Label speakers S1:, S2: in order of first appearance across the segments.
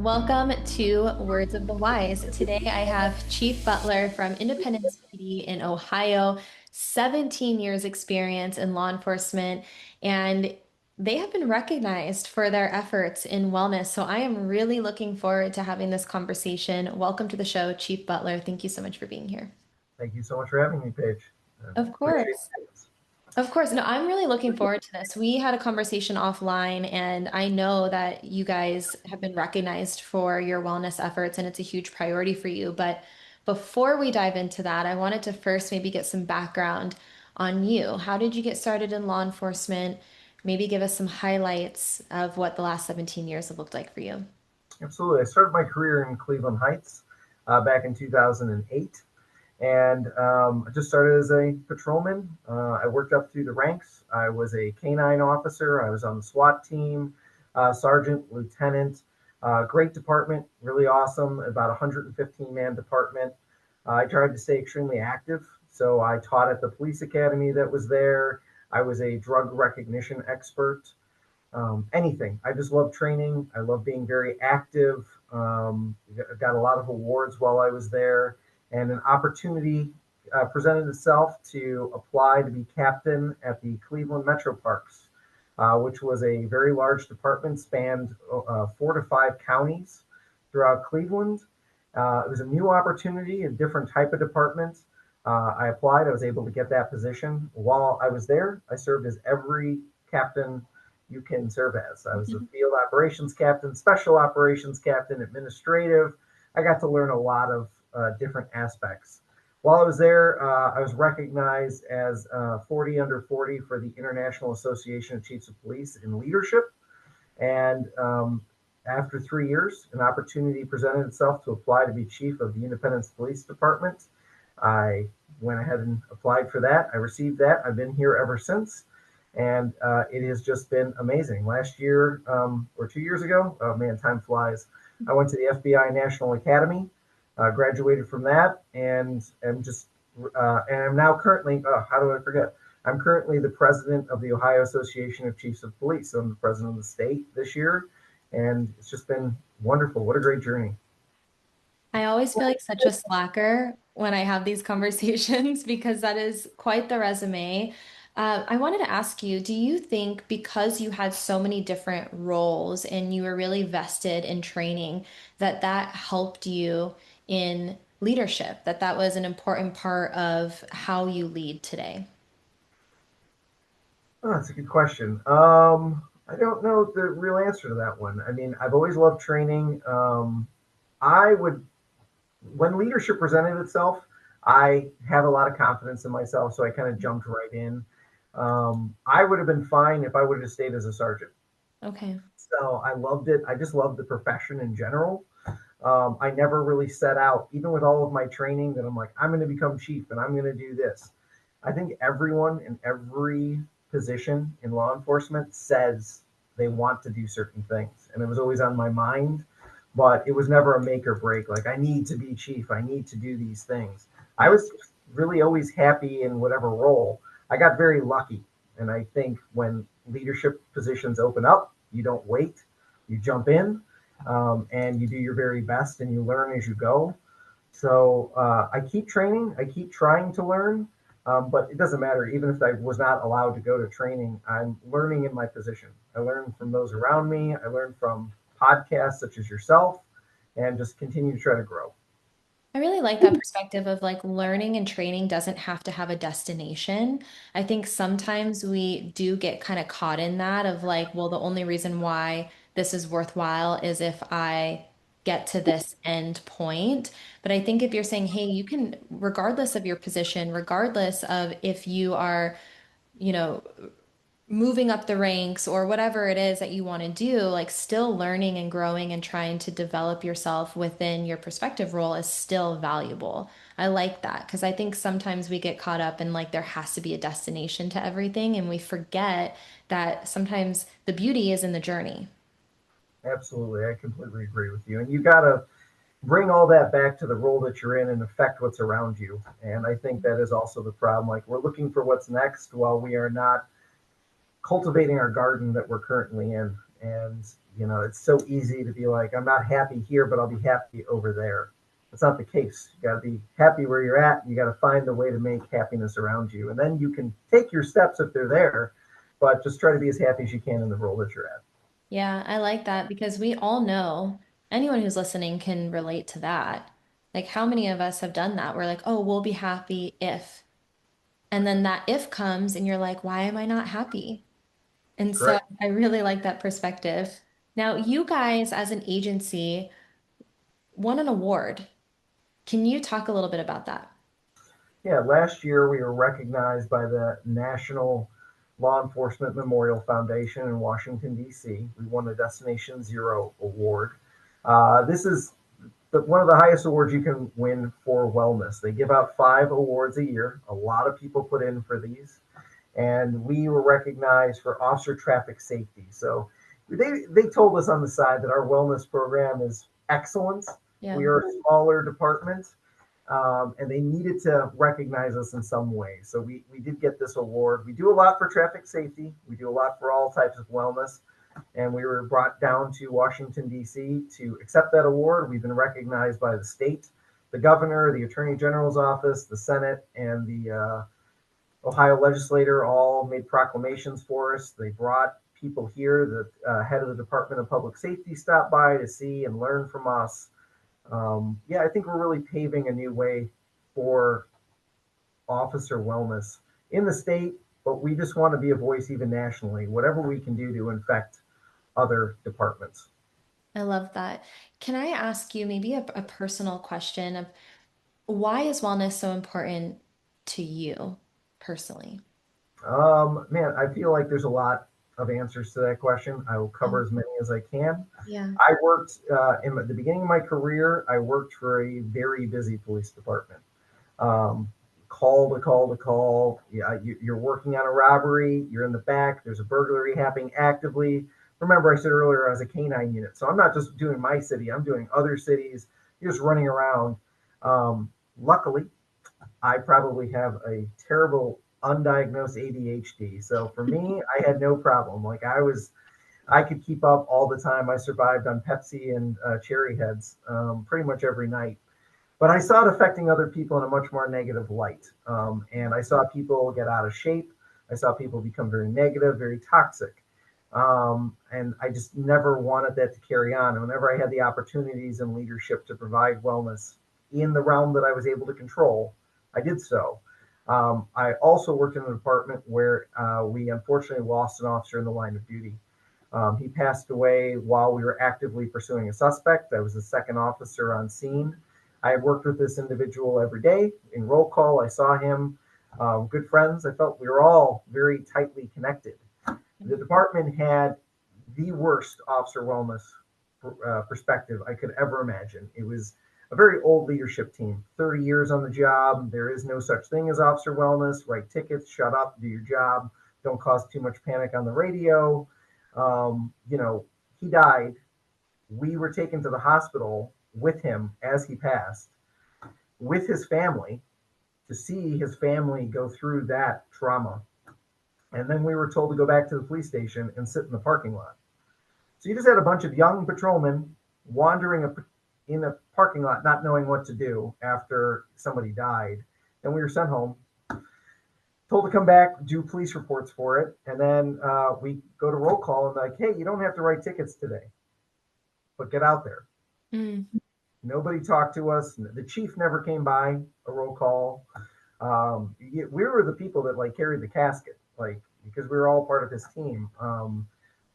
S1: Welcome to Words of the Wise. Today I have Chief Butler from Independence PD in Ohio, 17 years experience in law enforcement, and they have been recognized for their efforts in wellness. So I am really looking forward to having this conversation. Welcome to the show, Chief Butler. Thank you so much for being here.
S2: Thank you so much for having me, Paige.
S1: Of
S2: Appreciate
S1: course.
S2: it.
S1: Of course. No, I'm really looking forward to this. We had a conversation offline, and I know that you guys have been recognized for your wellness efforts, and it's a huge priority for you. But before we dive into that, I wanted to first maybe get some background on you. How did you get started in law enforcement? Maybe give us some highlights of what the last 17 years have looked like for you.
S2: Absolutely. I started my career in Cleveland Heights back in 2008. And I just started as a patrolman. I worked up through the ranks. I was a canine officer. I was on the SWAT team, sergeant, lieutenant. Great department, really awesome. About 115-man department. I tried to stay extremely active. So I taught at the police academy that was there. I was a drug recognition expert. Anything. I just love training. I love being very active. Got a lot of awards while I was there, and an opportunity presented itself to apply to be captain at the Cleveland Metro Parks, which was a very large department, spanned 4 to 5 counties throughout Cleveland. It was a new opportunity, a different type of department. I applied. I was able to get that position. While I was there, I served as every captain you can serve as. I was the field operations captain, special operations captain, administrative. I got to learn a lot of different aspects. While I was there, I was recognized as 40 under 40 for the International Association of Chiefs of Police in leadership. And after 3 years, an opportunity presented itself to apply to be chief of the Independence Police Department. I went ahead and applied for that. I received that. I've been here ever since, and it has just been amazing. Last year, or 2 years ago, oh man, time flies. I went to the FBI National Academy, graduated from that, and I'm now currently. How do I forget? I'm currently the president of the Ohio Association of Chiefs of Police. I'm the president of the state this year, and it's just been wonderful. What a great journey!
S1: I always feel like such a slacker when I have these conversations because that is quite the resume. I wanted to ask you, do you think because you had so many different roles and you were really vested in training, that that helped you in leadership, that that was an important part of how you lead today?
S2: Oh, that's a good question. I don't know the real answer to that one. I mean, I've always loved training. I would, when leadership presented itself, I had a lot of confidence in myself, so I kind of jumped right in. I would have been fine if I would have stayed as a sergeant.
S1: Okay.
S2: So I loved it. I just loved the profession in general. I never really set out, even with all of my training, that I'm like, I'm going to become chief and I'm going to do this. I think everyone in every position in law enforcement says they want to do certain things. And it was always on my mind, but it was never a make or break. Like, I need to be chief, I need to do these things. I was really always happy in whatever role. I got very lucky. And I think when leadership positions open up, you don't wait, you jump in, and you do your very best and you learn as you go. So I keep training, I keep trying to learn, but it doesn't matter. Even if I was not allowed to go to training, I'm learning in my position. I learn from those around me, I learn from podcasts such as yourself, and just continue to try to grow.
S1: I really like that perspective of like learning and training doesn't have to have a destination. I think sometimes we do get kind of caught in that of like, well, the only reason why this is worthwhile is if I get to this end point. But I think if you're saying, hey, you can, regardless of your position, regardless of if you are, you know, moving up the ranks or whatever it is that you want to do, like still learning and growing and trying to develop yourself within your perspective role is still valuable. I like that because I think sometimes we get caught up in like there has to be a destination to everything and we forget that sometimes the beauty is in the journey.
S2: Absolutely, I completely agree with you. And you got to bring all that back to the role that you're in and affect what's around you. And I think that is also the problem. Like, we're looking for what's next while we are not cultivating our garden that we're currently in. And, it's so easy to be like, I'm not happy here, but I'll be happy over there. That's not the case. You got to be happy where you're at. You got to find a way to make happiness around you. And then you can take your steps if they're there, but just try to be as happy as you can in the role that you're at.
S1: Yeah, I like that because we all know anyone who's listening can relate to that. Like, how many of us have done that? We're like, oh, we'll be happy if. And then that if comes, and you're like, why am I not happy? And so
S2: Correct.
S1: I really like that perspective. Now, you guys, as an agency, won an award. Can you talk a little bit about that?
S2: Yeah, last year we were recognized by the National Law Enforcement Memorial Foundation in Washington, D.C. We won the Destination Zero Award. This is one of the highest awards you can win for wellness. They give out 5 awards a year. A lot of people put in for these, and we were recognized for officer traffic safety. So they told us on the side that our wellness program is excellent. We
S1: Yeah.
S2: are a smaller department, and they needed to recognize us in some way. So we did get this award. We do a lot for traffic safety. We do a lot for all types of wellness. And we were brought down to Washington, D.C. to accept that award. We've been recognized by the state, the governor, the attorney general's office, the Senate, and the Ohio legislator all made proclamations for us. They brought people here. The head of the Department of Public Safety stopped by to see and learn from us. Yeah, I think we're really paving a new way for officer wellness in the state, but we just want to be a voice even nationally, whatever we can do to infect other departments.
S1: I love that. Can I ask you maybe a personal question of why is wellness so important to you personally?
S2: Man, I feel like there's a lot of answers to that question. I will cover
S1: Um,
S2: as many as I can.
S1: yeah.
S2: I worked in the beginning of my career. I worked for a very busy police department. Um, Call to call to call. Yeah, you're working on a robbery. You're in the back. There's a burglary happening actively. Remember, I said earlier I was a canine unit, so I'm not just doing my city. I'm doing other cities. You're just running around. Luckily, I probably have a terrible undiagnosed ADHD. So for me, I had no problem. Like I could keep up all the time. I survived on Pepsi and cherry heads pretty much every night. But I saw it affecting other people in a much more negative light. And I saw people get out of shape. I saw people become very negative, very toxic. And I just never wanted that to carry on. And whenever I had the opportunities and leadership to provide wellness in the realm that I was able to control, I did so. I also worked in a department where we unfortunately lost an officer in the line of duty. He passed away while we were actively pursuing a suspect. I was the second officer on scene. I had worked with this individual every day in roll call. I saw him, good friends. I felt we were all very tightly connected. The department had the worst officer wellness perspective I could ever imagine. It was a very old leadership team, 30 years on the job. There is no such thing as officer wellness. Write tickets, shut up, do your job, don't cause too much panic on the radio. He died. We were taken to the hospital with him as he passed, with his family, to see his family go through that trauma. And then we were told to go back to the police station and sit in the parking lot. So you just had a bunch of young patrolmen wandering in a parking lot, not knowing what to do after somebody died. Then we were sent home, told to come back, do police reports for it, and then we go to roll call and like, hey, you don't have to write tickets today, but get out there.
S1: Mm.
S2: Nobody talked to us. The chief never came by a roll call. We were the people that like carried the casket, like because we were all part of his team.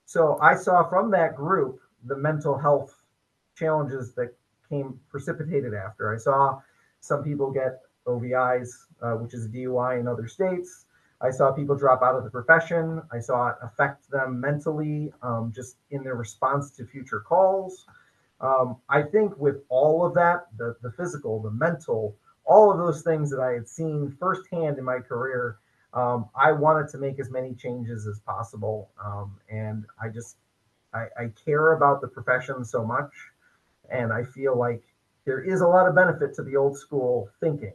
S2: So I saw from that group the mental health challenges that came precipitated after. I saw some people get OVIs, which is a DUI in other states. I saw people drop out of the profession. I saw it affect them mentally, just in their response to future calls. I think with all of that, the physical, the mental, all of those things that I had seen firsthand in my career, I wanted to make as many changes as possible. And I care about the profession so much. And I feel like there is a lot of benefit to the old school thinking,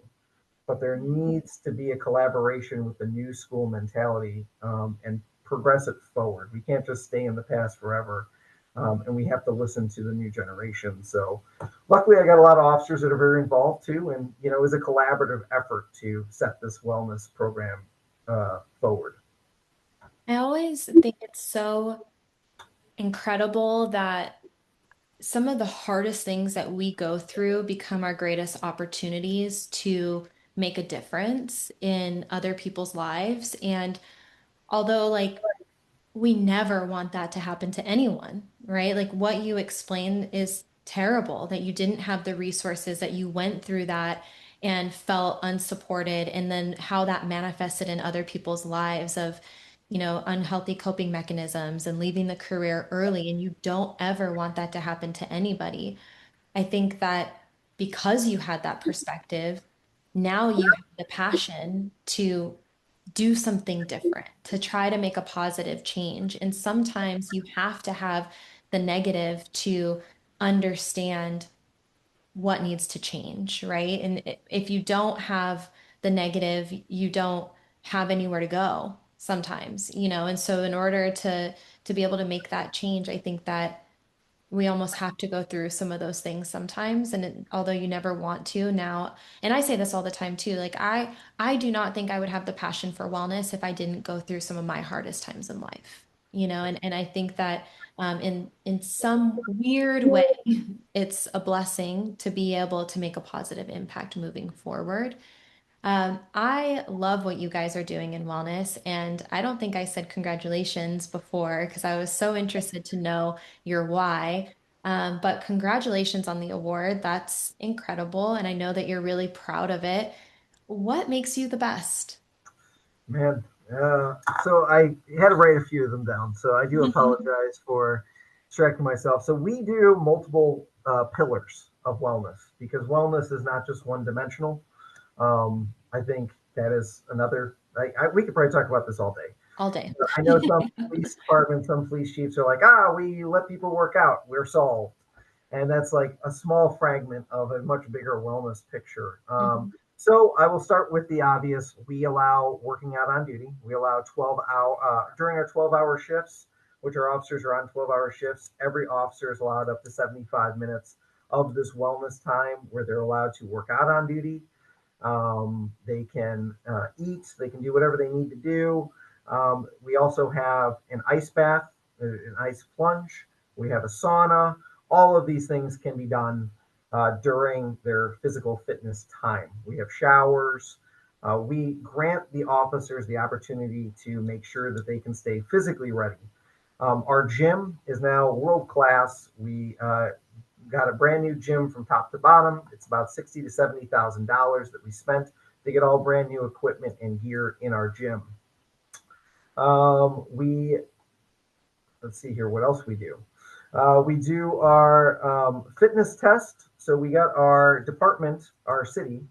S2: but there needs to be a collaboration with the new school mentality. And progress it forward. We can't just stay in the past forever. And we have to listen to the new generation. So, luckily, I got a lot of officers that are very involved too, and it was a collaborative effort to set this wellness program forward.
S1: I always think it's so incredible that some of the hardest things that we go through become our greatest opportunities to make a difference in other people's lives. And although, like, we never want that to happen to anyone, right? Like what you explained is terrible that you didn't have the resources, that you went through that and felt unsupported, and then how that manifested in other people's lives of, unhealthy coping mechanisms and leaving the career early. And you don't ever want that to happen to anybody. I think that because you had that perspective, now you have the passion to do something different, to try to make a positive change. And sometimes you have to have the negative to understand what needs to change, right? And if you don't have the negative, you don't have anywhere to go sometimes, And so in order to be able to make that change, I think that we almost have to go through some of those things sometimes. And although you never want to now, and I say this all the time too, like I do not think I would have the passion for wellness if I didn't go through some of my hardest times in life, and I think that in some weird way, it's a blessing to be able to make a positive impact moving forward. I love what you guys are doing in wellness, and I don't think I said congratulations before because I was so interested to know your why. But congratulations on the award. That's incredible, and I know that you're really proud of it. What makes you the best?
S2: Man, so I had to write a few of them down. So I do apologize for distracting myself. So we do multiple pillars of wellness because wellness is not just one dimensional. I think that is another. We could probably talk about this all day.
S1: All day.
S2: I know some police departments, some police chiefs are like, we let people work out, we're solved. And that's like a small fragment of a much bigger wellness picture.
S1: Mhm.
S2: So I will start with the obvious. We allow working out on duty. We allow 12-hour, during our 12-hour shifts, which our officers are on 12-hour shifts, every officer is allowed up to 75 minutes of this wellness time where they're allowed to work out on duty. They can eat, they can do whatever they need to do. We also have an ice bath, an ice plunge. We have a sauna. All of these things can be done during their physical fitness time. We have showers. We grant the officers the opportunity to make sure that they can stay physically ready. Our gym is now world class. We got a brand new gym from top to bottom. It's about $60,000 to $70,000 that we spent to get all brand new equipment and gear in our gym. We Let's see here what else we do. We do our fitness test. So we got our department, our city,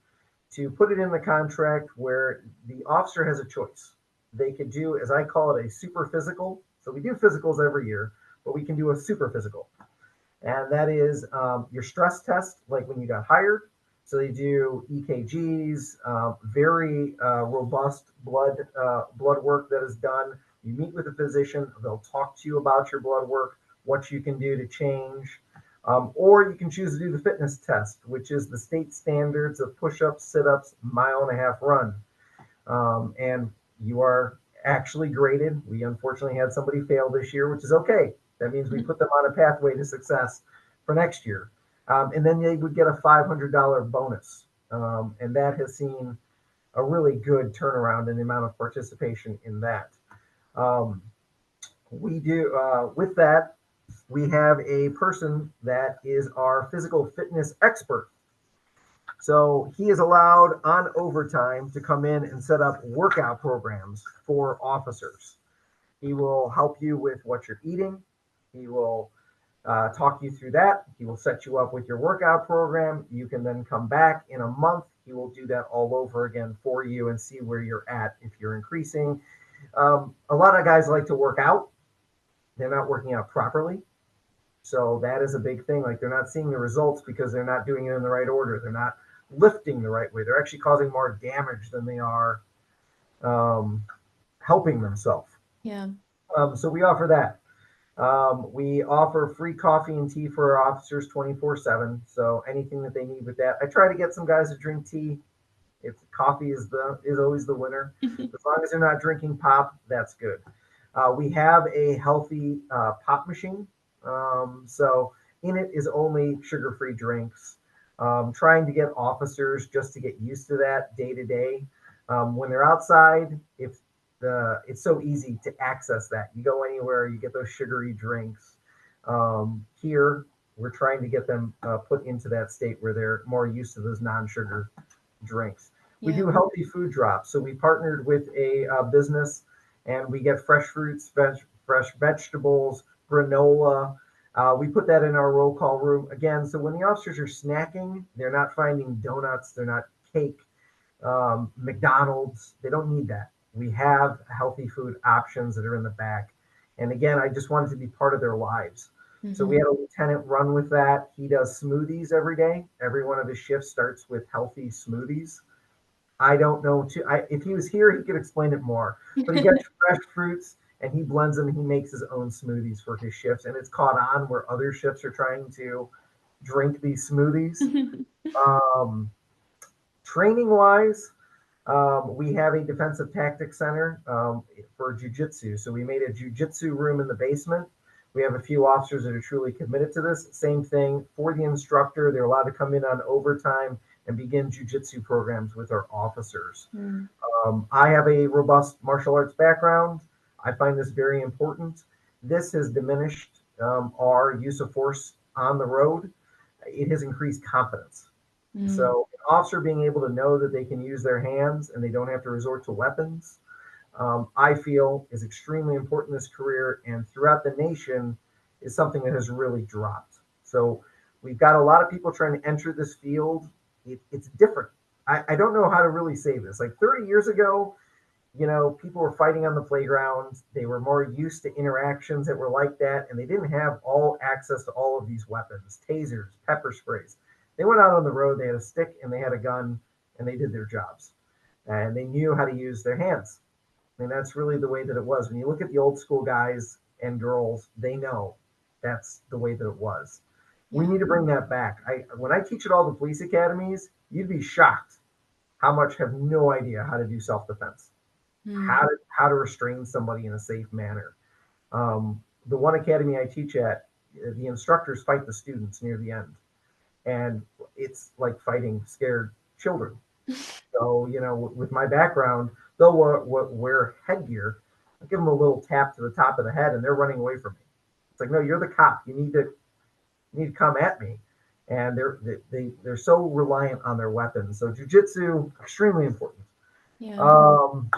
S2: to put it in the contract where the officer has a choice. They could do, as I call it, a super physical. So we do physicals every year, but we can do a super physical. And that is your stress test, like when you got hired. So they do EKGs, very robust blood work that is done. You meet with a physician; they'll talk to you about your blood work, what you can do to change, or you can choose to do the fitness test, which is the state standards of push-ups, sit-ups, mile-and-a-half run, and you are actually graded. We unfortunately had somebody fail this year, which is okay. That means we put them on a pathway to success for next year. And then they would get a $500 bonus. And that has seen a really good turnaround in the amount of participation in that. Um, we do, with that, we have a person that is our physical fitness expert. So he is allowed on overtime to come in and set up workout programs for officers. He will help you with what you're eating. He will talk you through that. He will set you up with your workout program. You can then come back in a month. He will do that all over again for you and see where you're at if you're increasing. A lot of guys like to work out. They're not working out properly. So that is a big thing. Like they're not seeing the results because they're not doing it in the right order. They're not lifting the right way. They're actually causing more damage than they are um, helping themselves.
S1: Yeah.
S2: So we offer that. We offer free coffee and tea for our officers 24/7. So anything that they need with that. I try to get some guys to drink tea. If coffee is always the winner. As long as they're not drinking pop, that's good. We have a healthy pop machine. So in it is only sugar-free drinks. Trying to get officers just to get used to that day to day. When they're outside, if it's so easy to access that. You go anywhere, you get those sugary drinks. Here, we're trying to get them put into that state where they're more used to those non-sugar drinks. We
S1: Yeah.
S2: do healthy food drops. So we partnered with a business and we get fresh fruits, fresh vegetables, granola. We put that in our roll call room again. So when the officers are snacking, they're not finding donuts, they're not cake, McDonald's. They don't need that. We have healthy food options that are in the back. And again, I just wanted to be part of their lives. So we
S1: Hmm.
S2: had a lieutenant run with that. He does smoothies every day. Every one of his shifts starts with healthy smoothies. I don't know. If he was here, he could explain it more. But he gets fresh fruits and he blends them. And he makes his own smoothies for his shifts, and it's caught on where other shifts are trying to drink these smoothies. Um, Training wise, we have a defensive tactics center for jujitsu. So we made a jujitsu room in the basement. We have a few officers that are truly committed to this. Same thing for the instructor. They're allowed to come in on overtime and begin jujitsu programs with our officers.
S1: Mm.
S2: I have a robust martial arts background. I find this very important. This has diminished our use of force on the road. It has increased confidence.
S1: Mm.
S2: So, an officer being able to know that they can use their hands and they don't have to resort to weapons, I feel is extremely important in this career and throughout the nation is something that has really dropped. So, we've got a lot of people trying to enter this field. It's different. I don't know how to really say this. Like 30 years ago, people were fighting on the playground. They were more used to interactions that were like that, and they didn't have all access to all of these weapons, tasers, pepper sprays. They went out on the road, they had a stick and they had a gun, and they did their jobs. And they knew how to use their hands. And that's really the way that it was. When you look at the old school guys and girls, they know that's the way that it was. We
S1: Yeah.
S2: need to bring that back. When I teach at all the police academies, you'd be shocked how much have no idea how to do self defense,
S1: Mm.
S2: how to restrain somebody in a safe manner. The one academy I teach at, the instructors fight the students near the end, and it's like fighting scared children. So with my background, they'll wear headgear. I give them a little tap to the top of the head, and they're running away from me. It's like, no, you're the cop. You need to come at me. And they're so reliant on their weapons. So jujitsu extremely important.
S1: Yeah.
S2: Um,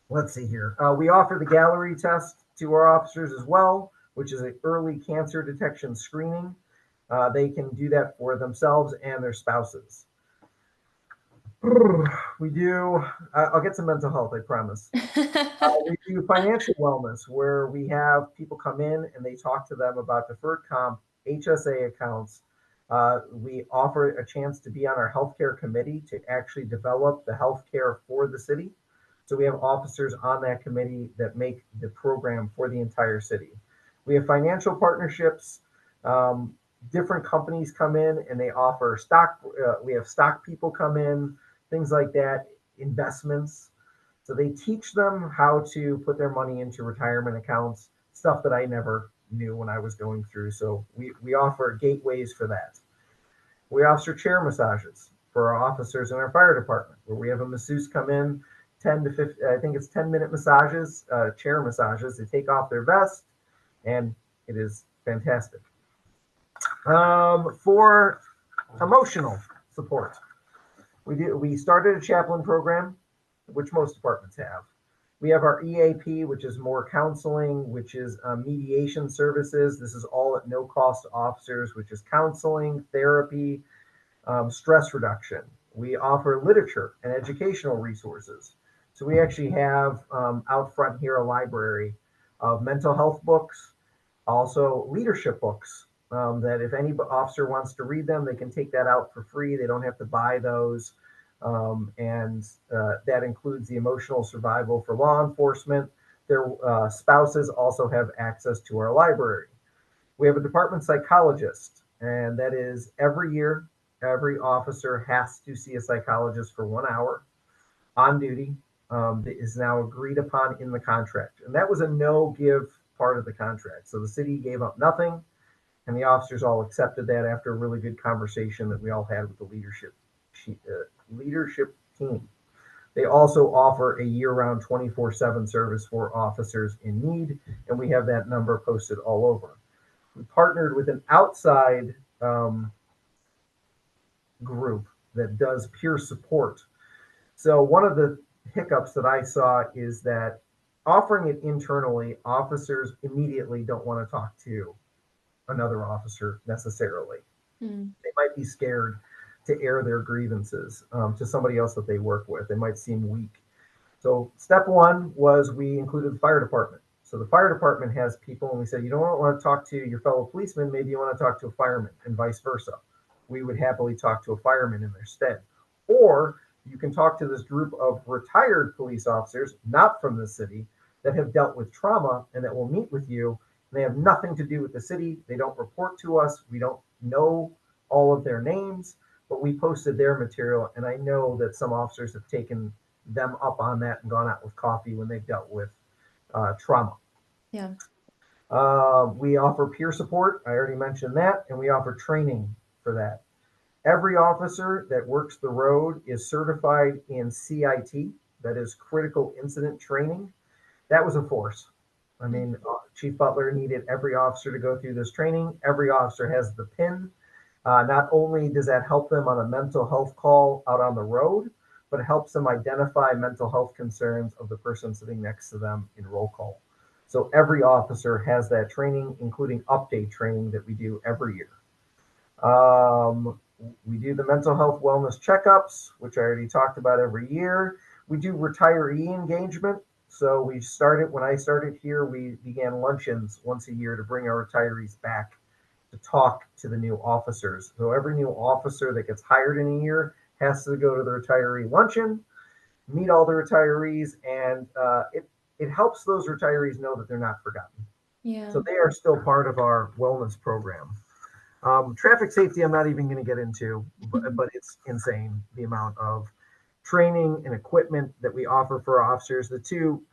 S2: let's see here. We offer the Gallery test to our officers as well, which is an early cancer detection screening. They can do that for themselves and their spouses. We do. I'll get some mental health, I promise. We do financial wellness, where we have people come in and they talk to them about deferred comp, HSA accounts. We offer a chance to be on our healthcare committee to actually develop the healthcare for the city. So we have officers on that committee that make the program for the entire city. We have financial partnerships. Um, Different companies come in and they offer stock. We have stock people come in, things like that, investments. So they teach them how to put their money into retirement accounts, stuff that I never knew when I was going through. So we offer gateways for that. We offer chair massages for our officers in our fire department, where we have a masseuse come in, 10 to 50, I think it's 10-minute massages, chair massages. They take off their vest, and it is fantastic. For emotional support, we started a chaplain program, which most departments have. We have our EAP, which is more counseling, which is mediation services. This is all at no cost to officers, which is counseling, therapy, stress reduction. We offer literature and educational resources. So we actually have out front here a library of mental health books, also leadership books, that if any officer wants to read them, they can take that out for free. They don't have to buy those. And that includes the emotional survival for law enforcement. their spouses also have access to our library. We have a department psychologist, and that is every year, every officer has to see a psychologist for 1 hour on duty. That is now agreed upon in the contract. And that was a no give part of the contract. So the city gave up nothing, and the officers all accepted that after a really good conversation that we all had with the leadership team. They also offer a year-round 24/7 service for officers in need, and we have that number posted all over. We partnered with an outside group that does peer support. So one of the hiccups that I saw is that offering it internally, officers immediately don't want to talk to another officer necessarily.
S1: Mm.
S2: They might be scared to air their grievances to somebody else that they work with. They might seem weak. So step one was we included the fire department. So the fire department has people, and we said, you don't want to talk to your fellow policeman, maybe you want to talk to a fireman, and vice versa. We would happily talk to a fireman in their stead. Or you can talk to this group of retired police officers, not from the city, that have dealt with trauma and that will meet with you. They have nothing to do with the city. They don't report to us. We don't know all of their names, but we posted their material, and I know that some officers have taken them up on that and gone out with coffee when they've dealt with trauma.
S1: Yeah.
S2: We offer peer support. I already mentioned that, and we offer training for that. Every officer that works the road is certified in CIT, that is critical incident training. That was a force. I mean, Chief Butler needed every officer to go through this training. Every officer has the PIN. Not only does that help them on a mental health call out on the road, but it helps them identify mental health concerns of the person sitting next to them in roll call. So every officer has that training, including update training that we do every year. We do the mental health wellness checkups, which I already talked about every year. We do retiree engagement. So we started, when I started here, we began luncheons once a year to bring our retirees back to talk to the new officers. So every new officer that gets hired in a year has to go to the retiree luncheon, meet all the retirees, and it helps those retirees know that they're not forgotten.
S1: Yeah.
S2: So they are still part of our wellness program. Traffic safety, I'm not even going to get into, but it's insane the amount of training and equipment that we offer for officers. The two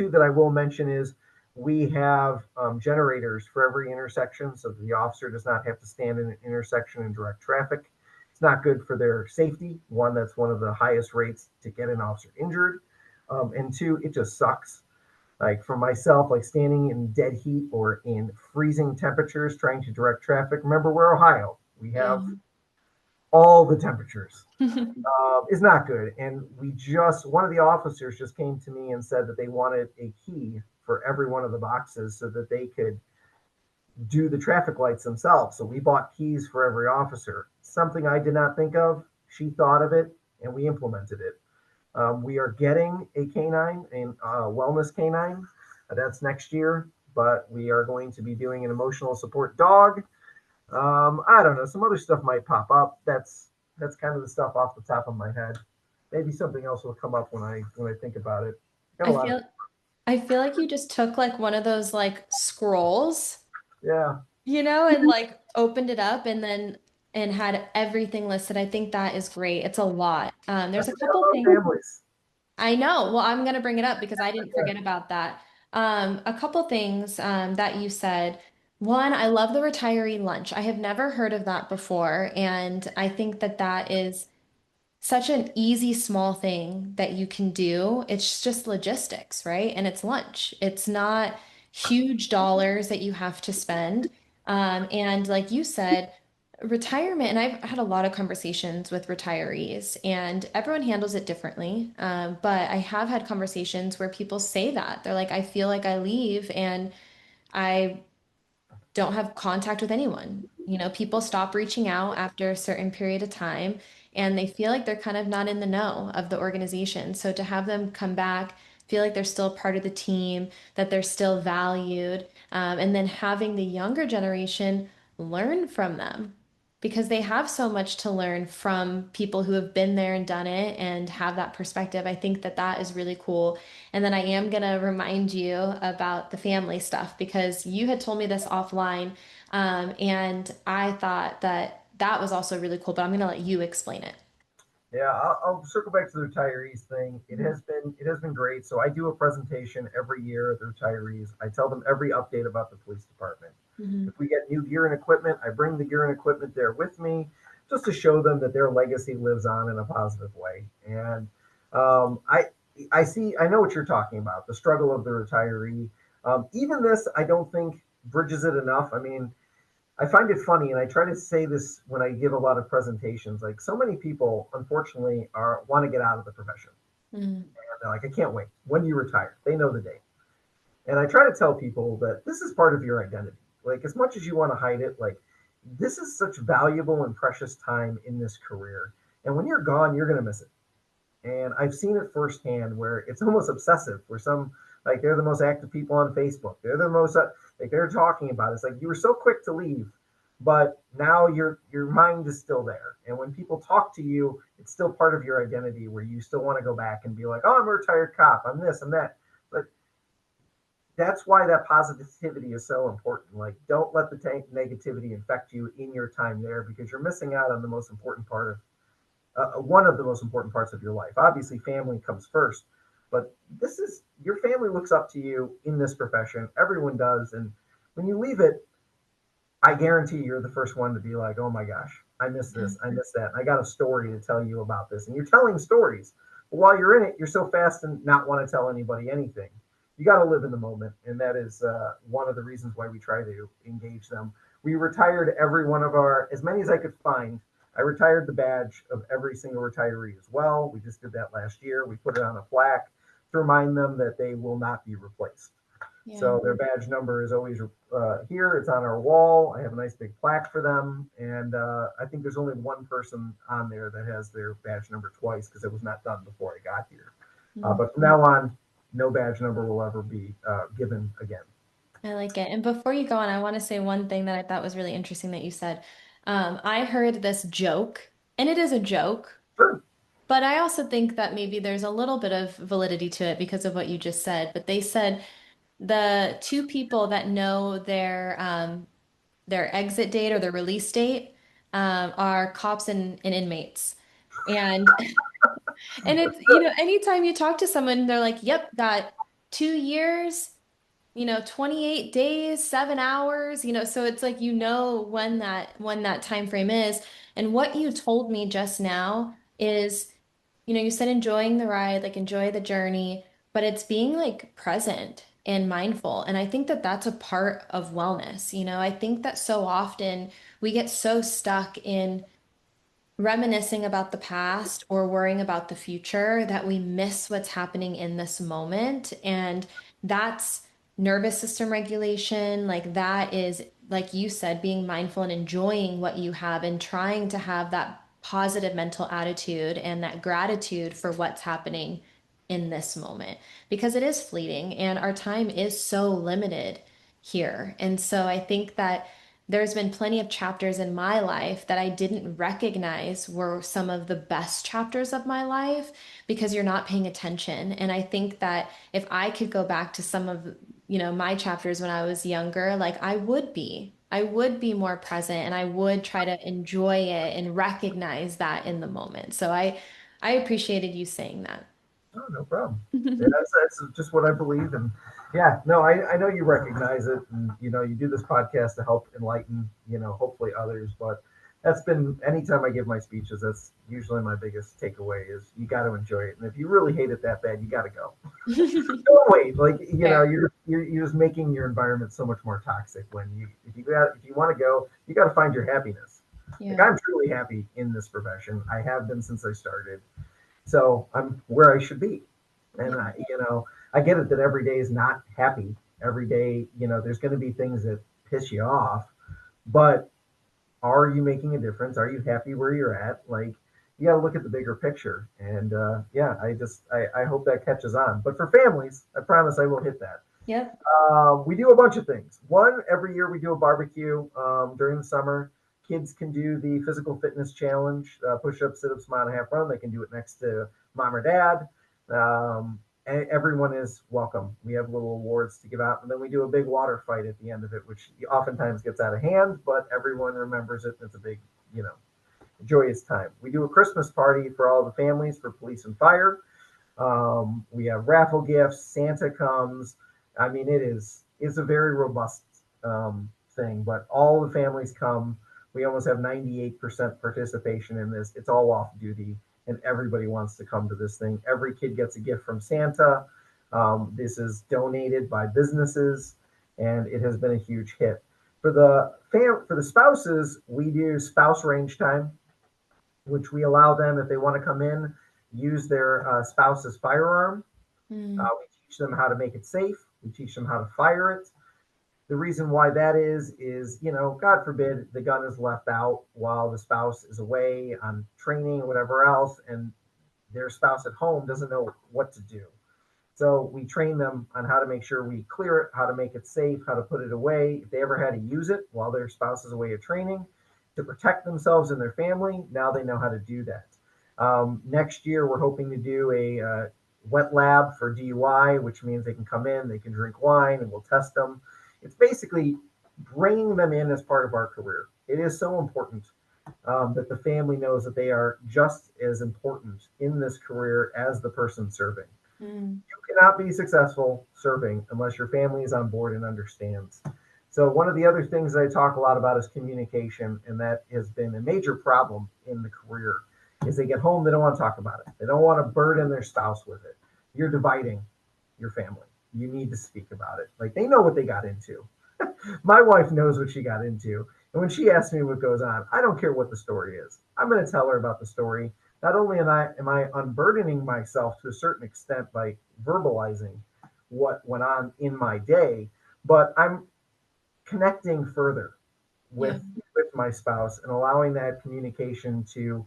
S2: that I will mention is we have generators for every intersection so that the officer does not have to stand in an intersection and direct traffic. It's not good for their safety. One, that's one of the highest rates to get an officer injured. And two, it just sucks. Like for myself, like standing in dead heat or in freezing temperatures trying to direct traffic. Remember, we're Ohio. We
S1: Yeah.
S2: have all the temperatures. Is not good. And one of the officers just came to me and said that they wanted a key for every one of the boxes so that they could do the traffic lights themselves. So we bought keys for every officer. Something I did not think of. She thought of it, and we implemented it. We are getting a canine, a wellness canine. That's next year, but we are going to be doing an emotional support dog. I don't know. Some other stuff might pop up. That's kind of the stuff off the top of my head. Maybe something else will come up when I think about it. Got a
S1: I
S2: lot of
S1: feel I feel like you just took like one of those like scrolls,
S2: yeah.
S1: and like opened it up and had everything listed. I think that is great. It's a lot. There's
S2: That's
S1: a
S2: what I
S1: couple
S2: love
S1: things.
S2: families.
S1: I know. Well, I'm gonna bring it up because I didn't forget about that. A couple things that you said. One, I love the retiree lunch. I have never heard of that before, and I think that that is such an easy, small thing that you can do. It's just logistics, right? And it's lunch. It's not huge dollars that you have to spend. And like you said, retirement, and I've had a lot of conversations with retirees, and everyone handles it differently. But I have had conversations where people say that. They're like, I feel like I leave and I don't have contact with anyone. People stop reaching out after a certain period of time and they feel like they're kind of not in the know of the organization. So to have them come back, feel like they're still part of the team, that they're still valued, and then having the younger generation learn from them because they have so much to learn from people who have been there and done it and have that perspective. I think that that is really cool. And then I am going to remind you about the family stuff because you had told me this offline, and I thought that that was also really cool, but I'm going to let you explain it.
S2: Yeah, I'll circle back to the retirees thing. It has been great. So I do a presentation every year at the retirees. I tell them every update about the police department.
S1: Mhm.
S2: If we get new gear and equipment, I bring the gear and equipment there with me, just to show them that their legacy lives on in a positive way. And um, I I know what you're talking about, the struggle of the retiree. Even this, I don't think bridges it enough. I mean, I find it funny, and I try to say this when I give a lot of presentations. Like, so many people, unfortunately, are want to get out of the profession,
S1: Mhm.
S2: and they're like, "I can't wait." When do you retire? They know the date, and I try to tell people that this is part of your identity. Like, as much as you want to hide it, like, this is such valuable and precious time in this career, and when you're gone, you're gonna miss it. And I've seen it firsthand where it's almost obsessive. Where some, like, they're the most active people on Facebook. They're the most like, they're talking about it. It's like you were so quick to leave, but now your mind is still there. And when people talk to you, it's still part of your identity where you still want to go back and be like, oh, I'm a retired cop. I'm this. I'm that. But that's why that positivity is so important. Like, don't let the negativity infect you in your time there, because you're missing out on the most important part of one of the most important parts of your life. Obviously, family comes first, but this is your family looks up to you in this profession. Everyone does, and when you leave it, I guarantee you're the first one to be like, "Oh my gosh, I miss
S1: Yeah.
S2: this, I miss that. I got a story to tell you about this." And you're telling stories, but while you're in it, you're so fast and not want to tell anybody anything. You got to live in the moment, and that is one of the reasons why we try to engage them. We retired every one of our, as many as I could find. I retired the badge of every single retiree as well. We just did that last year. We put it on a plaque to remind them that they will not be replaced.
S1: Yeah.
S2: So their badge number is always here. It's on our wall. I have a nice big plaque for them, and I think there's only one person on there that has their badge number twice because it was not done before I got here.
S1: Mm.
S2: But from now on, no badge number will ever be given again.
S1: I like it. And before you go on, I want to say one thing that I thought was really interesting that you said. I heard this joke, and it is a joke,
S2: Sure.
S1: but I also think that maybe there's a little bit of validity to it because of what you just said. But they said the two people that know their exit date or their release date are cops and inmates. And and it's, anytime you talk to someone, they're like, yep, got 2 years, 28 days, 7 hours, so it's like when that time frame is. And what you told me just now is, you said enjoying the ride, like enjoy the journey, but it's being like present and mindful. And I think that that's a part of wellness. I think that so often we get so stuck in reminiscing about the past or worrying about the future that we miss what's happening in this moment. And that's nervous system regulation. Like that is, like you said, being mindful and enjoying what you have and trying to have that positive mental attitude and that gratitude for what's happening in this moment because it is fleeting and our time is so limited here. And so I think that there's been plenty of chapters in my life that I didn't recognize were some of the best chapters of my life because you're not paying attention. And I think that if I could go back to some of, my chapters when I was younger, like I would be more present and I would try to enjoy it and recognize that in the moment. So I appreciated you saying that.
S2: Oh, no problem. Yeah, that's just what I believe. And yeah, no, I know you recognize it. And, you do this podcast to help enlighten, hopefully others. But that's been, anytime I give my speeches, that's usually my biggest takeaway is you got to enjoy it. And if you really hate it that bad, you got to go. Don't wait. Like,
S1: Fair.
S2: you're just making your environment so much more toxic when if you want to go, you got to find your happiness. Like,
S1: Yeah.
S2: I'm truly happy in this profession. I have been since I started. So I'm where I should be. And
S1: Yeah.
S2: I get it that every day is not happy. Every day, there's going to be things that piss you off, but are you making a difference? Are you happy where you're at? Like, you got to look at the bigger picture. And yeah, I hope that catches on. But for families, I promise I will hit that.
S1: Yep.
S2: We do a bunch of things. One, every year we do a barbecue during the summer Kids can do the physical fitness challenge, push up, sit ups, mile and a half run. They can do it next to mom or dad. Everyone is welcome. We have little awards to give out, and then we do a big water fight at the end of it, which oftentimes gets out of hand, but everyone remembers it. It's a big, you know, joyous time. We do a Christmas party for all the families for police and fire. We have raffle gifts. Santa comes. I mean, it's a very robust thing, but all the families come. We almost have 98% participation in this. It's all off duty, and everybody wants to come to this thing. Every kid gets a gift from Santa. This is donated by businesses, and it has been a huge hit. For the spouses, we do spouse range time, which we allow them if they want to come in, use their spouse's firearm.
S1: Mm,
S2: We teach them how to make it safe. We teach them how to fire it. The reason why that is, you know, God forbid the gun is left out while the spouse is away on training or whatever else, and their spouse at home doesn't know what to do. So we train them on how to make sure we clear it, how to make it safe, how to put it away. If they ever had to use it while their spouse is away at training to protect themselves and their family, now they know how to do that. Next year, we're hoping to do a wet lab for DUI, which means they can come in, they can drink wine, and we'll test them. It's basically bringing them in as part of our career. It is so important that the family knows that they are just as important in this career as the person serving.
S1: mm,
S2: You cannot be successful serving unless your family is on board and understands. So one of the other things that I talk a lot about is communication, and that has been a major problem in the career. Is they get home, they don't want to talk about it. They don't want to burden their spouse with it. You're dividing your family. You need to speak about it. Like they know what they got into. My wife knows what she got into. And when she asks me what goes on, I don't care what the story is. I'm going to tell her about the story. Not only am I unburdening myself to a certain extent by verbalizing what went on in my day, but I'm connecting further
S1: yeah.
S2: with my spouse and allowing that communication to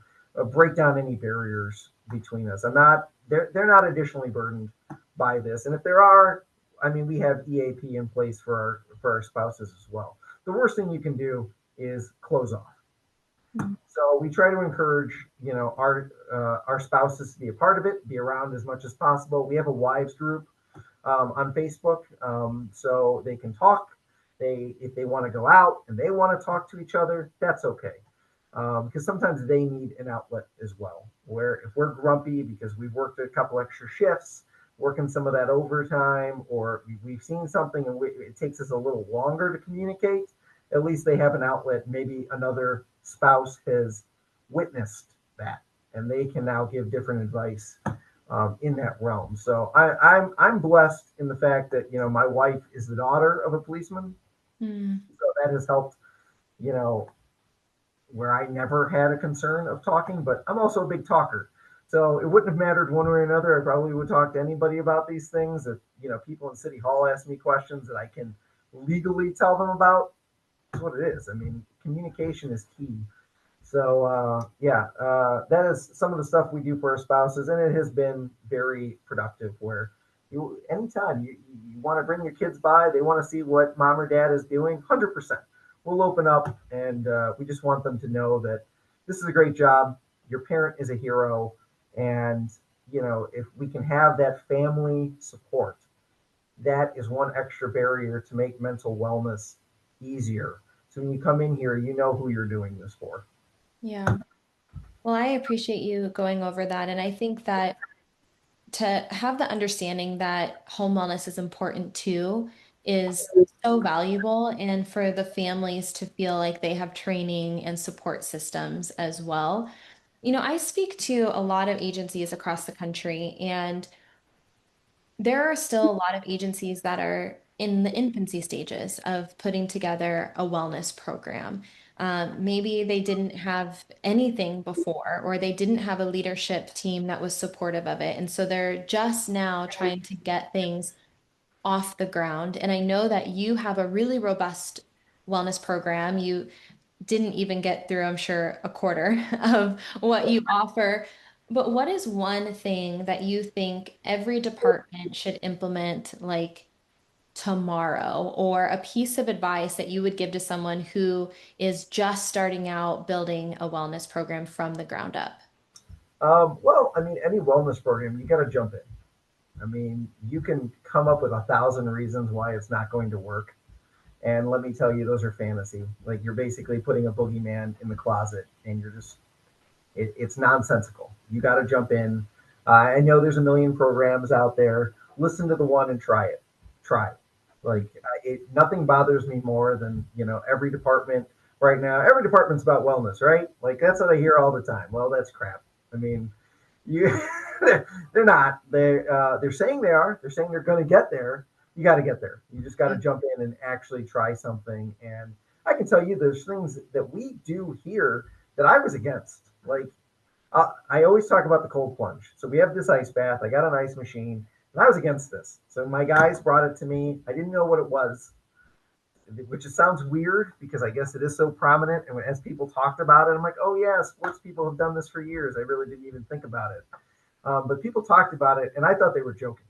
S2: break down any barriers between us. I'm not they're not additionally burdened by this, and if there are, I mean, we have EAP in place for our spouses as well. The worst thing you can do is close off.
S1: Mm,
S2: So we try to encourage, you know, our spouses to be a part of it, be around as much as possible. We have a wives group on Facebook, so they can talk. If they want to go out and they want to talk to each other, that's okay. Because sometimes they need an outlet as well. Where if we're grumpy because we've worked a couple extra shifts, working some of that overtime, or we've seen something and it takes us a little longer to communicate, at least they have an outlet. Maybe another spouse has witnessed that, and they can now give different advice in that realm. So I'm blessed in the fact that, you know, my wife is the daughter of a policeman,
S1: mm,
S2: so that has helped, you know, where I never had a concern of talking. But I'm also a big talker, so it wouldn't have mattered one way or another. I probably would talk to anybody about these things. If, you know, people in City Hall ask me questions that I can legally tell them about, that's what it is. I mean, communication is key. So yeah, that is some of the stuff we do for our spouses, and it has been very productive. Where anytime you want to bring your kids by, they want to see what mom or dad is doing, 100%. We'll open up, and we just want them to know that this is a great job. Your parent is a hero, and you know, if we can have that family support, that is one extra barrier to make mental wellness easier. So when you come in here, you know who you're doing this for.
S1: yeah. Well, I appreciate you going over that. And I think that to have the understanding that home wellness is important too is so valuable. And for the families to feel like they have training and support systems as well. You know, I speak to a lot of agencies across the country, and there are still a lot of agencies that are in the infancy stages of putting together a wellness program. Maybe they didn't have anything before, or they didn't have a leadership team that was supportive of it. And so they're just now trying to get things off the ground. And I know that you have a really robust wellness program. You didn't even get through, I'm sure, a quarter of what you offer. But what is one thing that you think every department should implement, like tomorrow, or a piece of advice that you would give to someone who is just starting out building a wellness program from the ground up?
S2: Well, I mean, any wellness program, you got to jump in. I mean, you can come up with 1,000 reasons why it's not going to work. And let me tell you, those are fantasy. Like you're basically putting a boogeyman in the closet and you're just, it's nonsensical. You got to jump in. I know there's a million programs out there. Listen to the one and try it. Try it. Like nothing bothers me more than every department right now. Every department's about wellness, right? Like that's what I hear all the time. Well, that's crap. I mean, you they're not. They're saying they are. They're saying they're going to get there. You got to get there. You just got to
S1: Yeah.
S2: jump in and actually try something. And I can tell you, there's things that we do here that I was against. Like I always talk about the cold plunge. So we have this ice bath. I got an ice machine, and I was against this. So my guys brought it to me. I didn't know what it was, which it sounds weird because I guess it is so prominent. And as people talked about it, I'm like, oh yeah, sports people have done this for years. I really didn't even think about it. But people talked about it, and I thought they were joking.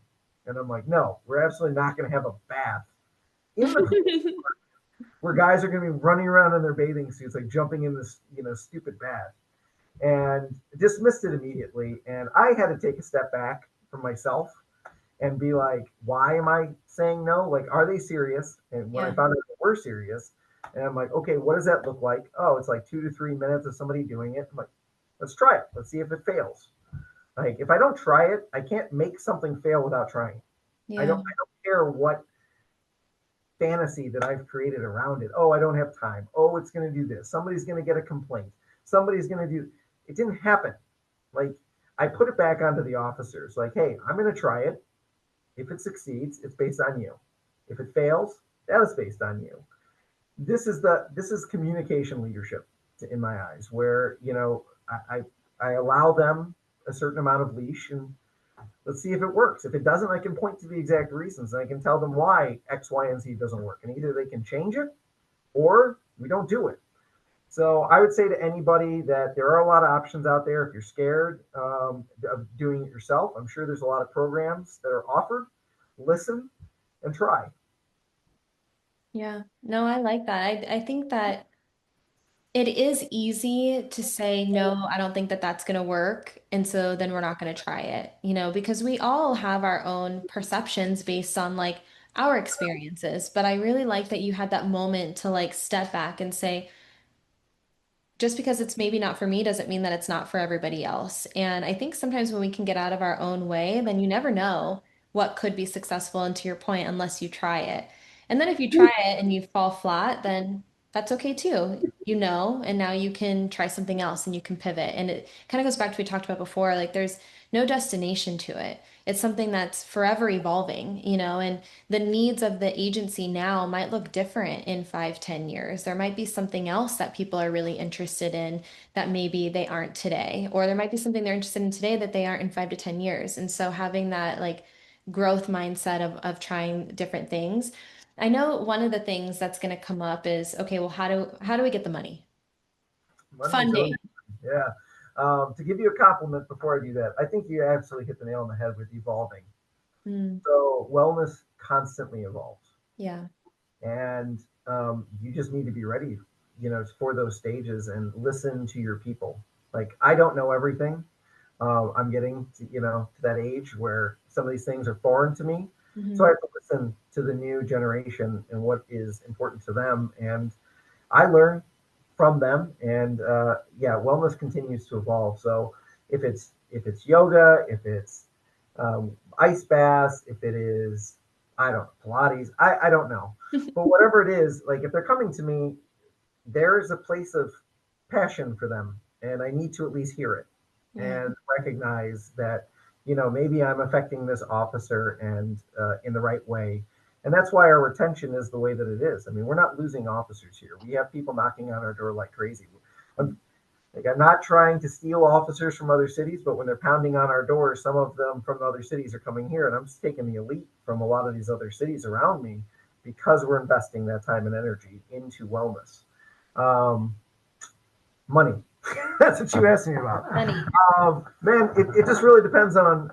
S2: And I'm like, no, we're absolutely not going to have a bath in the where guys are going to be running around in their bathing suits, like jumping in this, stupid bath. And dismissed it immediately. And I had to take a step back from myself and be like, why am I saying no? Like, are they serious? And when I
S1: Yeah.
S2: found out they were serious, and I'm like, okay, what does that look like? Oh, it's like 2 to 3 minutes of somebody doing it. I'm like, let's try it. Let's see if it fails. Like, if I don't try it, I can't make something fail without trying. I don't.
S1: Yeah.
S2: I don't care what fantasy that I've created around it. Oh, I don't have time. Oh, it's going to do this. Somebody's going to get a complaint. Somebody's going to do. It didn't happen. Like I put it back onto the officers. Like, hey, I'm going to try it. If it succeeds, it's based on you. If it fails, that is based on you. This is communication leadership in my eyes, where I allow them a certain amount of leash and let's see if it works. If it doesn't, I can point to the exact reasons and I can tell them why X, Y, and Z doesn't work. And either they can change it or we don't do it. So I would say to anybody that there are a lot of options out there. If you're scared of doing it yourself, I'm sure there's a lot of programs that are offered. Listen and try.
S1: Yeah. No, I like that. I think that it is easy to say, no, I don't think that that's going to work. And so then we're not going to try it, because we all have our own perceptions based on like our experiences. But I really like that you had that moment to like step back and say, just because it's maybe not for me doesn't mean that it's not for everybody else. And I think sometimes when we can get out of our own way, then you never know what could be successful. And to your point, unless you try it. And then if you try it and you fall flat, then that's okay too. And now you can try something else and you can pivot. And it kind of goes back to what we talked about before. Like there's no destination to it. It's something that's forever evolving, and the needs of the agency now might look different in 5, 10 years. There might be something else that people are really interested in that maybe they aren't today, or there might be something they're interested in today that they aren't in 5 to 10 years. And so having that like growth mindset of trying different things. I know one of the things that's going to come up is, okay, well, how do we get the money?
S2: Money is always,
S1: Funding.
S2: yeah. To give you a compliment before I do that, I think you absolutely hit the nail on the head with evolving.
S1: Mm,
S2: So wellness constantly evolves,
S1: yeah.
S2: and you just need to be ready, for those stages and listen to your people. Like I don't know everything. I'm getting to that age where some of these things are foreign to me, so I
S1: Hmm.
S2: have to listen to the new generation and what is important to them, and I learn from them. And yeah, wellness continues to evolve. So if it's yoga, if it's ice baths, if it is I don't know, Pilates, I don't know, but whatever it is, like if they're coming to me, there is a place of passion for them, and I need to at least hear it
S1: Yeah.
S2: and recognize that maybe I'm affecting this officer and in the right way. And that's why our retention is the way that it is. I mean, we're not losing officers here. We have people knocking on our door like crazy. Like I'm not trying to steal officers from other cities, but when they're pounding on our doors, some of them from other cities are coming here, and I'm just taking the elite from a lot of these other cities around me because we're investing that time and energy into wellness. Um, Money. That's what you asked me about.
S1: Money.
S2: Man, it just really depends on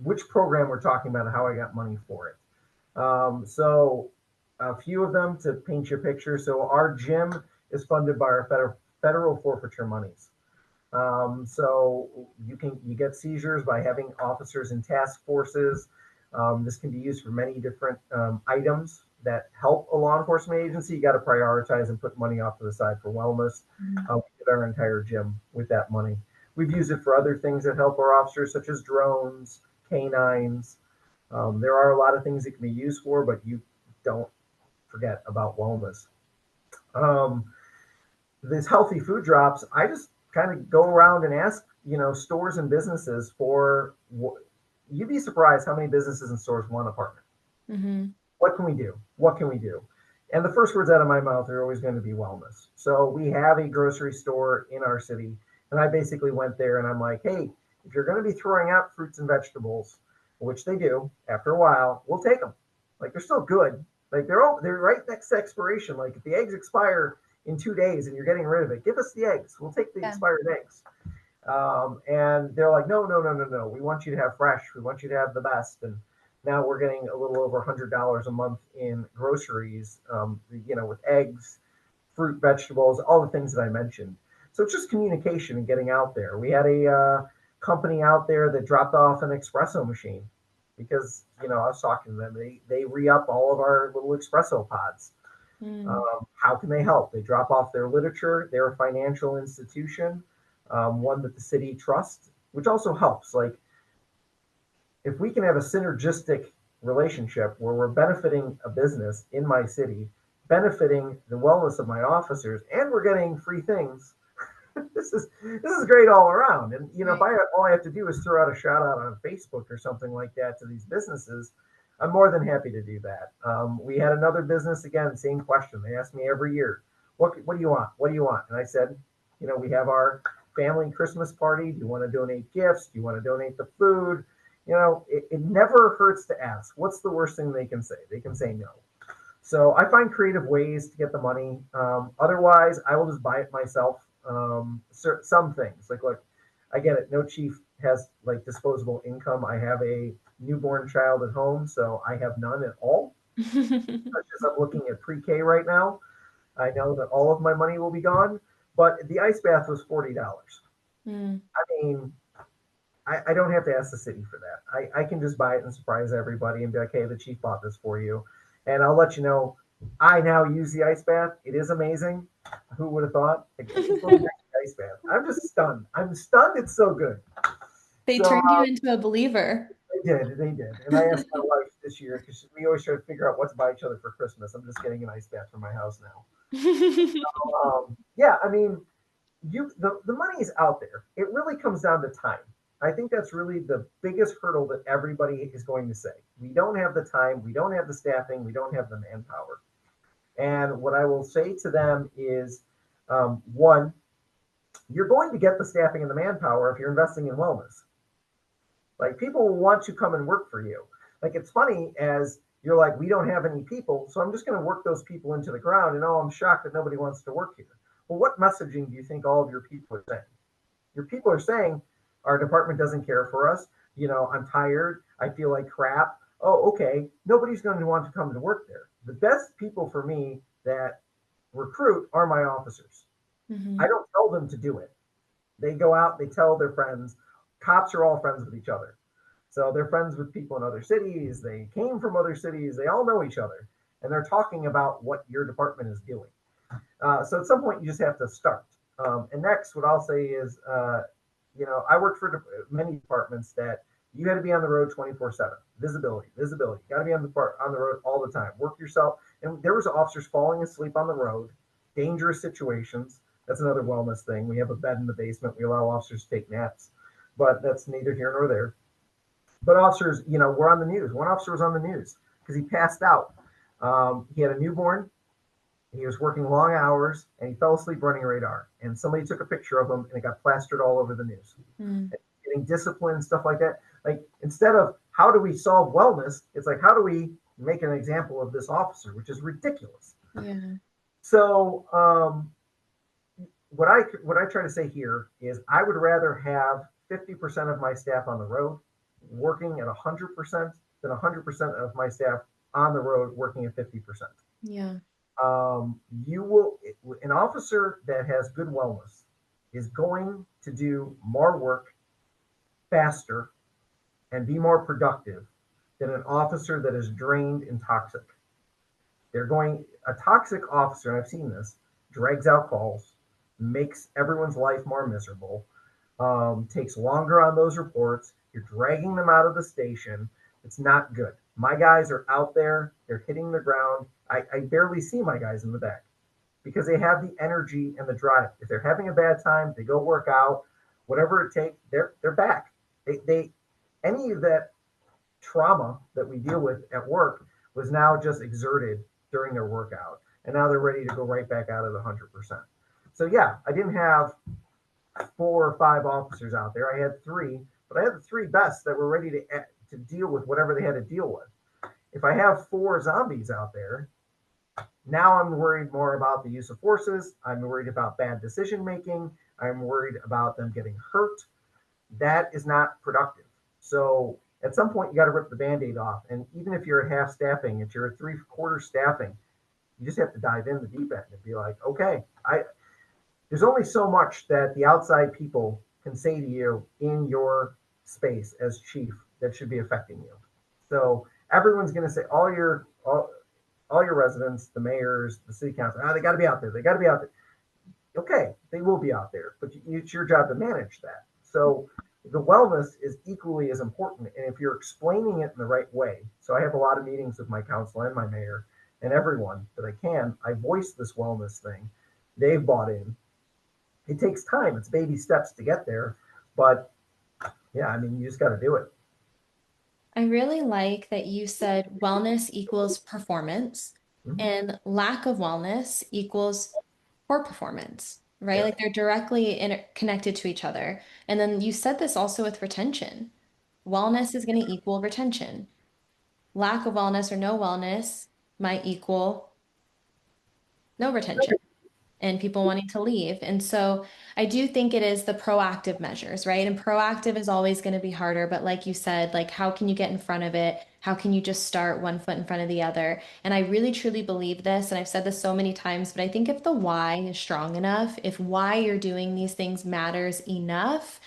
S2: which program we're talking about and how I got money for it. So a few of them to paint you a picture. So our gym is funded by our federal forfeiture monies. So you get seizures by having officers in task forces. This can be used for many different items that help a law enforcement agency. You got to prioritize and put money off to the side for wellness. We did our entire gym with that money. We've used it for other things that help our officers, such as drones, canines. There are a lot of things it can be used for, but you don't forget about wellness. Um, these healthy food drops, I just kind of go around and ask, stores and businesses for. You'd be surprised how many businesses and stores want an apartment.
S1: Hmm.
S2: What can we do? What can we do? And the first words out of my mouth are always going to be wellness. So we have a grocery store in our city, and I basically went there and I'm like, hey, if you're going to be throwing out fruits and vegetables, which they do after a while, we'll take them. Like they're still good. Like they're right next to expiration. Like if the eggs expire in 2 days and you're getting rid of it, give us the eggs. We'll take the
S1: Yeah.
S2: expired eggs. And they're like, no, no, no, no, no. We want you to have fresh. We want you to have the best. And now we're getting a little over $100 a month in groceries, with eggs, fruit, vegetables, all the things that I mentioned. So it's just communication and getting out there. We had a company out there that dropped off an espresso machine because, I was talking to them. They re up all of our little espresso pods.
S1: Mm.
S2: How can they help? They drop off their literature. They're a financial institution, one that the city trusts, which also helps. Like if we can have a synergistic relationship where we're benefiting a business in my city, benefiting the wellness of my officers, and we're getting free things, this is great all around. And if
S1: Right.
S2: all I have to do is throw out a shout out on Facebook or something like that to these businesses, I'm more than happy to do that. We had another business again, same question. They ask me every year, what do you want? What do you want? And I said, we have our family Christmas party. Do you want to donate gifts? Do you want to donate the food? It never hurts to ask. What's the worst thing they can say? They can say no. So I find creative ways to get the money. Otherwise, I will just buy it myself. Some things look, I get it. No chief has like disposable income. I have a newborn child at home, so I have none at all. Such as I'm looking at pre-K right now. I know that all of my money will be gone, but the ice bath was $40.
S1: Mm.
S2: I mean, I don't have to ask the city for that. I can just buy it and surprise everybody and be like, hey, the chief bought this for you. And I'll let you know, I now use the ice bath. It is amazing. Who would have thought? Like, people like the ice bath. I'm just stunned. I'm stunned. It's so good.
S1: They
S2: So
S1: turned you into a believer.
S2: they did. And I asked my wife this year because we always try to figure out what to buy each other for Christmas. I'm just getting an ice bath for my house now. Yeah, I mean, the money is out there. It really comes down to time. I think that's really the biggest hurdle that everybody is going to say. We don't have the time, we don't have the staffing, we don't have the manpower. And what I will say to them is, one, you're going to get the staffing and the manpower if you're investing in wellness. Like people will want to come and work for you. Like it's funny as you're like, we don't have any people, so I'm just going to work those people into the ground. And oh, I'm shocked that nobody wants to work here. Well, what messaging do you think all of your people are saying? Your people are saying our department doesn't care for us. I'm tired. I feel like crap. Oh, okay. Nobody's going to want to come to work there. The best people for me that recruit are my officers. I
S1: Hmm.
S2: don't tell them to do it. They go out, they tell their friends. Cops are all friends with each other. So they're friends with people in other cities. They came from other cities. They all know each other. And they're talking about what your department is doing. So at some point, you just have to start. And next, what I'll say is, I worked for many departments that you got to be on the road 24/7. Visibility, visibility. Got to be on the road all the time. Work yourself. And there was officers falling asleep on the road, dangerous situations. That's another wellness thing. We have a bed in the basement. We allow officers to take naps, but that's neither here nor there. But officers, were on the news. One officer was on the news because he passed out. He had a newborn. He was working long hours and he fell asleep running radar. And somebody took a picture of him and it got plastered all over the news.
S1: Mm.
S2: Getting discipline, stuff like that. Like instead of how do we solve wellness, it's like how do we make an example of this officer, which is ridiculous.
S1: Yeah.
S2: So what I try to say here is I would rather have 50% of my staff on the road working at 100% than 100% of my staff on the road working at 50%.
S1: Yeah.
S2: You will, an officer that has good wellness is going to do more work faster and be more productive than an officer that is drained and toxic. A toxic officer, and I've seen this, drags out calls, makes everyone's life more miserable, takes longer on those reports. You're dragging them out of the station. It's not good. My guys are out there, they're hitting the ground. I barely see my guys in the back because they have the energy and the drive. If they're having a bad time, they go work out, whatever it takes, they're back. They any of that trauma that we deal with at work was now just exerted during their workout, and now they're ready to go right back out at 100%. So yeah, I didn't have 4 or 5 officers out there. I had 3, but I had the 3 best that were ready to deal with whatever they had to deal with. If I have 4 zombies out there, now I'm worried more about the use of forces. I'm worried about bad decision making. I'm worried about them getting hurt. That is not productive. So at some point, you got to rip the band-aid off. And even if you're at half staffing, if you're at 3/4 staffing, you just have to dive in the deep end and be like, okay, there's only so much that the outside people can say to you in your space as chief that should be affecting you. So everyone's going to say all your residents, the mayors, the city council, they got to be out there. They got to be out there. Okay, they will be out there, but it's your job to manage that. So the wellness is equally as important. And if you're explaining it in the right way, so I have a lot of meetings with my council and my mayor and everyone that I can, I voice this wellness thing. They've bought in. It takes time. It's baby steps to get there. But yeah, I mean, you just got to do it.
S1: I really like that you said wellness equals performance
S2: Mm-hmm.
S1: and lack of wellness equals poor performance, right?
S2: Yeah.
S1: Like they're directly connected to each other. And then you said this also with retention. Wellness is going to equal retention. Lack of wellness or no wellness might equal no retention and people wanting to leave. And so I do think it is the proactive measures, right? And proactive is always going to be harder, but like you said, like how can you get in front of it? How can you just start one foot in front of the other? And I really truly believe this, and I've said this so many times, but I think if the why is strong enough, if why you're doing these things matters enough,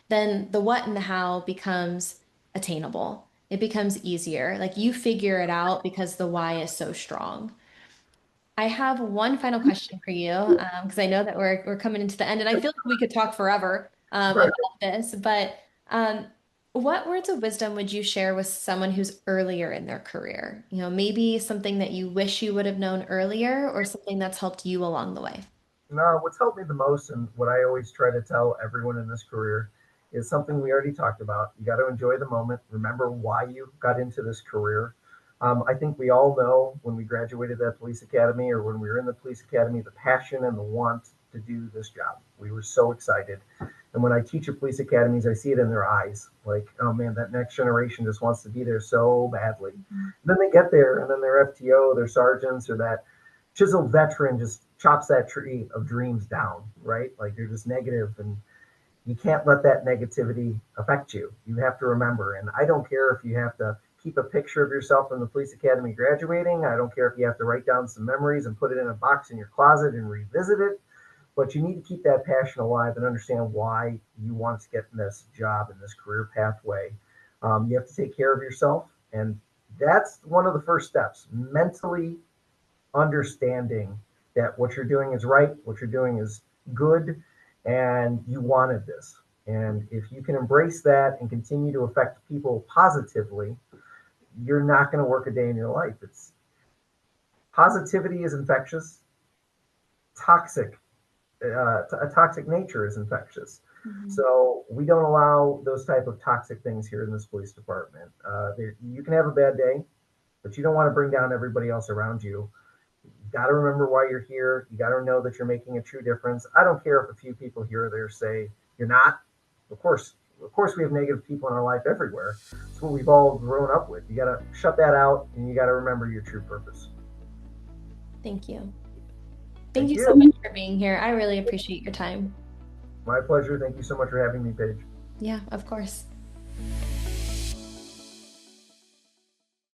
S1: then the what and the how becomes attainable. It becomes easier. Like you figure it out because the why is so strong. I have one final question for you, because I know that we're coming into the end, and I feel like we could talk forever
S2: Right.
S1: about this. But um, what words of wisdom would you share with someone who's earlier in their career? You know, maybe something that you wish you would have known earlier, or something that's helped you along the way.
S2: No, what's helped me the most, and what I always try to tell everyone in this career, is something we already talked about. You got to enjoy the moment. Remember why you got into this career. I think we all know when we graduated that police academy or when we were in the police academy, the passion and the want to do this job. We were so excited. And when I teach at police academies, I see it in their eyes. Like, oh man, that next generation just wants to be there so badly.
S1: Mhm.
S2: Then they get there, and then their FTO, their sergeants, or that chiseled veteran just chops that tree of dreams down, right? Like they're just negative, and you can't let that negativity affect you. You have to remember, and I don't care if you have to keep a picture of yourself from the police academy graduating. I don't care if you have to write down some memories and put it in a box in your closet and revisit it. But you need to keep that passion alive and understand why you want to get in this job in this career pathway. You have to take care of yourself, and that's one of the first steps. Mentally understanding that what you're doing is right, what you're doing is good, and you wanted this. And if you can embrace that and continue to affect people positively, you're not going to work a day in your life. It's positivity is infectious. Toxic, a toxic nature is infectious.
S1: Mhm.
S2: So we don't allow those type of toxic things here in this police department. You can have a bad day, but you don't want to bring down everybody else around you. You got to remember why you're here. You got to know that you're making a true difference. I don't care if a few people here or there say you're not. Of course, we have negative people in our life everywhere. It's what we've all grown up with. You got to shut that out, and you got to remember your true purpose.
S1: Thank you. Thank
S2: Thank
S1: you so
S2: you.
S1: much for being here. I really appreciate your time.
S2: My pleasure. Thank you so much for having me, Paige.
S1: Yeah, of course.